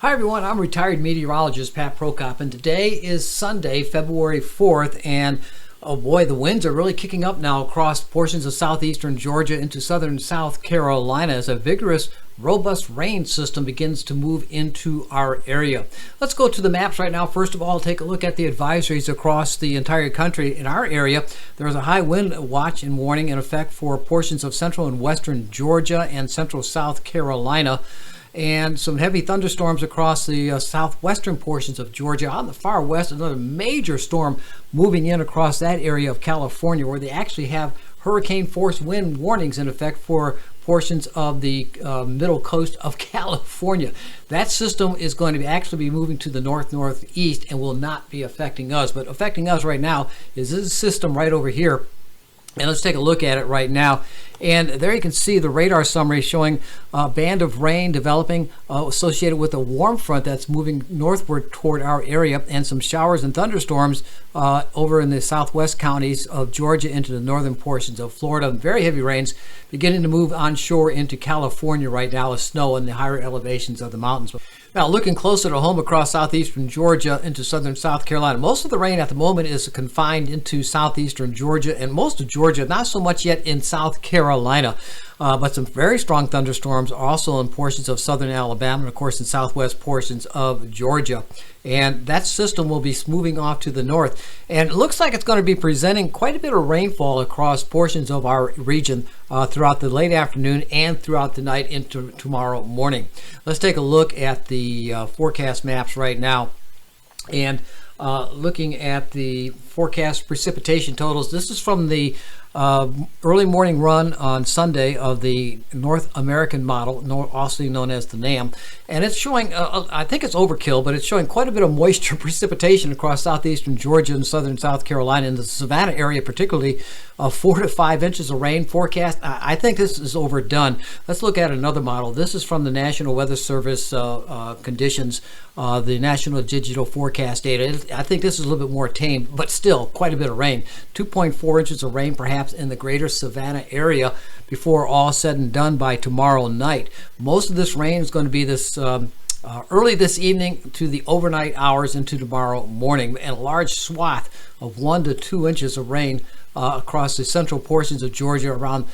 Hi everyone, I'm retired meteorologist Pat Prokop, and today is Sunday, February 4th, and oh boy, the winds are really kicking up now across portions of southeastern Georgia into southern South Carolina as a vigorous, robust rain system begins to move into our area. Let's go to the maps right now. First of all, take a look at the advisories across the entire country. In our area, there is a high wind watch and warning in effect for portions of central and western Georgia and central South Carolina, and some heavy thunderstorms across the southwestern portions of Georgia. On the far west, another major storm moving in across that area of California, where they actually have hurricane force wind warnings in effect for portions of the middle coast of California. That system is going to actually be moving to the northeast and will not be affecting us. But affecting us right now is this system right over here. And let's take a look at it right now. And there you can see the radar summary showing a band of rain developing associated with a warm front that's moving northward toward our area, and some showers and thunderstorms over in the southwest counties of Georgia into the northern portions of Florida. Very heavy rains beginning to move onshore into California right now with snow in the higher elevations of the mountains. Now, looking closer to home across southeastern Georgia into southern South Carolina, most of the rain at the moment is confined into southeastern Georgia and most of Georgia, not so much yet in South Carolina. But some very strong thunderstorms are also in portions of southern Alabama and, of course, in southwest portions of Georgia. And that system will be moving off to the north. And it looks like it's going to be presenting quite a bit of rainfall across portions of our region throughout the late afternoon and throughout the night into tomorrow morning. Let's take a look at the forecast maps right now. And looking at the forecast precipitation totals, this is from the early morning run on Sunday of the North American model, also known as the NAM, and it's showing, I think it's overkill, but it's showing quite a bit of moisture precipitation across southeastern Georgia and southern South Carolina, in the Savannah area particularly, 4 to 5 inches of rain forecast. I think this is overdone. Let's look at another model. This is from the National Weather Service conditions, the National Digital Forecast data. I think this is a little bit more tame, but still quite a bit of rain. 2.4 inches of rain perhaps in the greater Savannah area before all said and done by tomorrow night. Most of this rain is going to be this early this evening to the overnight hours into tomorrow morning, and a large swath of 1 to 2 inches of rain across the central portions of Georgia, around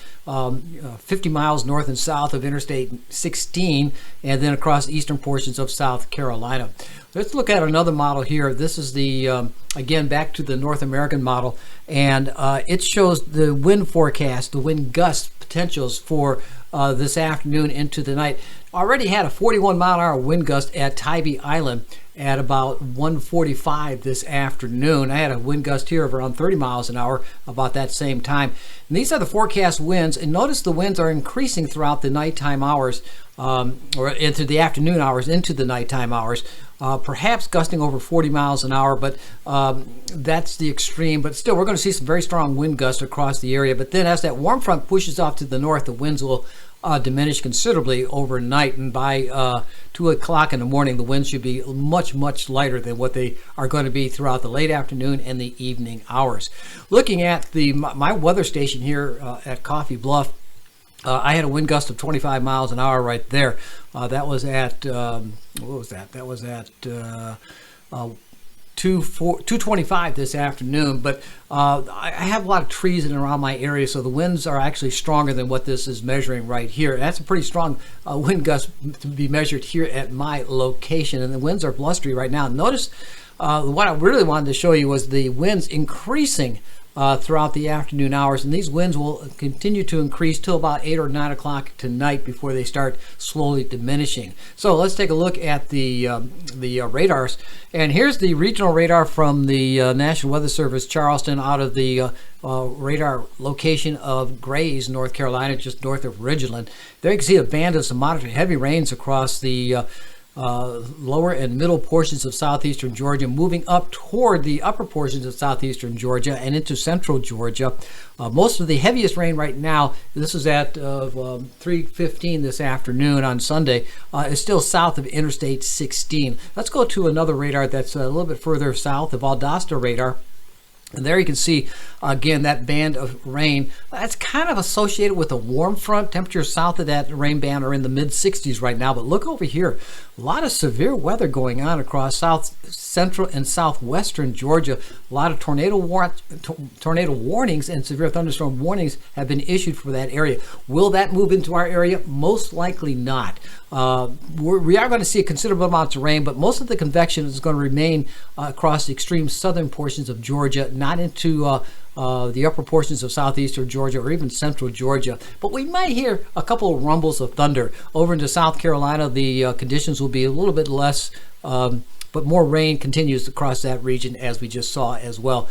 50 miles north and south of Interstate 16, and then across eastern portions of South Carolina. Let's look at another model here. This is the, again, back to the North American model, and it shows the wind forecast, the wind gust potentials for this afternoon into the night. Already had a 41-mile-an-hour wind gust at Tybee Island at about 1:45 this afternoon. I had a wind gust here of around 30 miles an hour about that same time. And these are the forecast winds, and notice the winds are increasing throughout the nighttime hours, or into the afternoon hours, into the nighttime hours. Perhaps gusting over 40 miles an hour, but that's the extreme. But still, we're going to see some very strong wind gusts across the area. But then as that warm front pushes off to the north, the winds will diminish considerably overnight, and by 2 o'clock in the morning, the winds should be much, much lighter than what they are going to be throughout the late afternoon and the evening hours. Looking at my weather station here at Coffee Bluff, I had a wind gust of 25 miles an hour right there. That was at, what was that? That was at 225 this afternoon, but I have a lot of trees in and around my area, so the winds are actually stronger than what this is measuring right here. That's a pretty strong wind gust to be measured here at my location, and the winds are blustery right now. Notice what I really wanted to show you was the winds increasing throughout the afternoon hours, and these winds will continue to increase till about 8 or 9 o'clock tonight before they start slowly diminishing. So let's take a look at the radars, and here's the regional radar from the National Weather Service Charleston out of the radar location of Grays, North Carolina, just north of Ridgeland. There you can see a band of some moderate heavy rains across the lower and middle portions of southeastern Georgia, moving up toward the upper portions of southeastern Georgia and into central Georgia. Most of the heaviest rain right now, this is at 3:15 this afternoon on Sunday, is still south of Interstate 16. Let's go to another radar that's a little bit further south, the Valdosta radar. And there you can see, again, that band of rain. That's kind of associated with a warm front. Temperatures south of that rain band are in the mid-60s right now. But look over here. A lot of severe weather going on across south central and southwestern Georgia. A lot of tornado warnings and severe thunderstorm warnings have been issued for that area. Will that move into our area? Most likely not. We are going to see a considerable amount of rain, but most of the convection is going to remain across the extreme southern portions of Georgia, not into the upper portions of southeastern Georgia or even central Georgia. But we might hear a couple of rumbles of thunder. Over into South Carolina, the conditions will be a little bit less, but more rain continues across that region, as we just saw as well.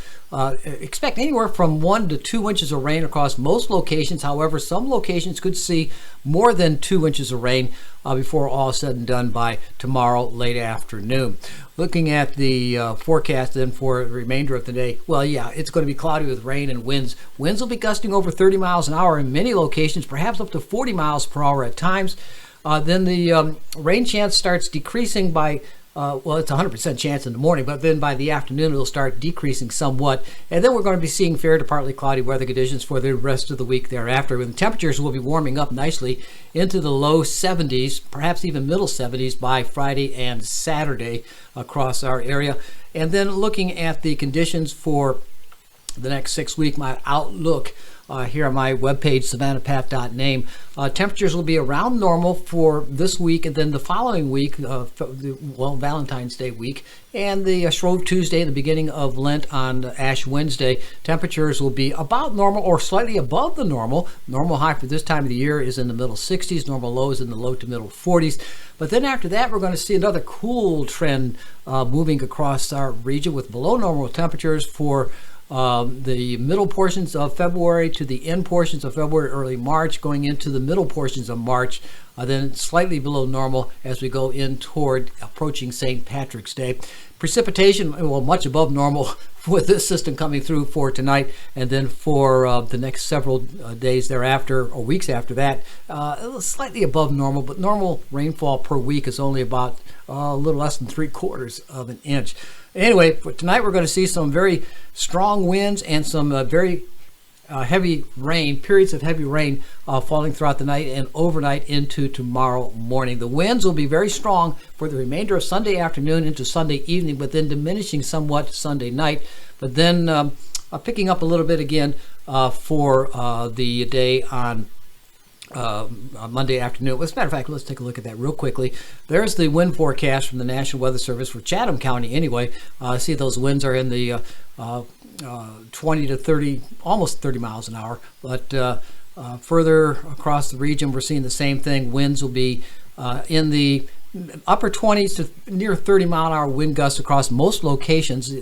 Expect anywhere from 1 to 2 inches of rain across most locations. However, some locations could see more than 2 inches of rain before all is said and done by tomorrow late afternoon. Looking at the forecast then for the remainder of the day, well, yeah, it's going to be cloudy with rain and winds. Winds will be gusting over 30 miles an hour in many locations, perhaps up to 40 miles per hour at times. Then the rain chance starts decreasing by well, it's a 100% chance in the morning, but then by the afternoon it'll start decreasing somewhat. And then we're going to be seeing fair to partly cloudy weather conditions for the rest of the week thereafter. And temperatures will be warming up nicely into the low 70s, perhaps even middle 70s by Friday and Saturday across our area. And then looking at the conditions for the next 6 weeks, my outlook here on my webpage, savannahpat.name. Temperatures will be around normal for this week, and then the following week, well, Valentine's Day week, and the Shrove Tuesday, the beginning of Lent on Ash Wednesday. Temperatures will be about normal or slightly above the normal. Normal high for this time of the year is in the middle 60s. Normal low is in the low to middle 40s. But then after that, we're going to see another cool trend moving across our region with below normal temperatures for the middle portions of February to the end portions of February, early March, going into the middle portions of March, then slightly below normal as we go in toward approaching St. Patrick's Day. Precipitation, well, much above normal with this system coming through for tonight, and then for the next several days thereafter, or weeks after that, slightly above normal, but normal rainfall per week is only about a little less than 3/4 of an inch. Anyway, for tonight we're going to see some very strong winds and some very heavy rain, periods of heavy rain falling throughout the night and overnight into tomorrow morning. The winds will be very strong for the remainder of Sunday afternoon into Sunday evening, but then diminishing somewhat Sunday night, but then picking up a little bit again for the day on Monday afternoon. As a matter of fact, let's take a look at that real quickly. There's the wind forecast from the National Weather Service for Chatham County anyway. See those winds are in the 20 to 30, almost 30 miles an hour. But further across the region, we're seeing the same thing. Winds will be in the upper 20s to near 30 mile an hour wind gusts across most locations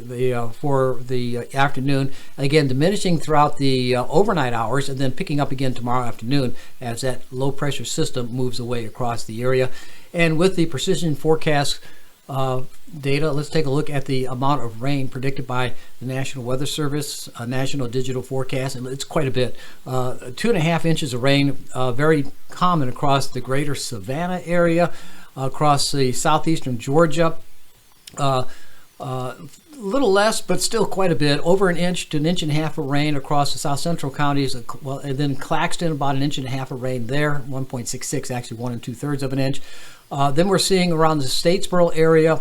for the afternoon. Again, diminishing throughout the overnight hours and then picking up again tomorrow afternoon as that low pressure system moves away across the area. And with the precision forecast data, let's take a look at the amount of rain predicted by the National Weather Service, National Digital Forecast, and it's quite a bit. 2.5 inches of rain, very common across the greater Savannah area, across the southeastern Georgia. A little less, but still quite a bit, over an inch to an inch and a half of rain across the south central counties. Well, and then Claxton, about an inch and a half of rain there, 1.66, actually 1 2/3 of an inch. Then we're seeing around the Statesboro area,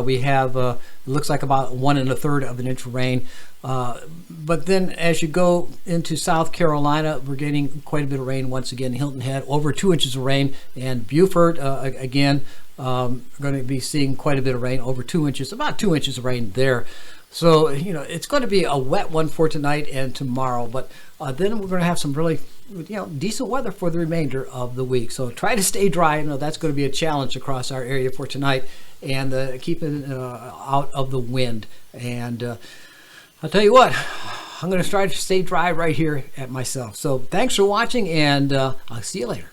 we have, it looks like about 1 1/3 of an inch of rain. But then as you go into South Carolina, we're getting quite a bit of rain once again. Hilton Head, over 2 inches of rain, and Beaufort, again, we're going to be seeing quite a bit of rain, over 2 inches, about 2 inches of rain there. So, you know, it's going to be a wet one for tonight and tomorrow, but then we're going to have some really, decent weather for the remainder of the week. So try to stay dry. I know that's going to be a challenge across our area for tonight, and keep it out of the wind. And I'll tell you what, I'm going to try to stay dry right here at myself. So thanks for watching, and I'll see you later.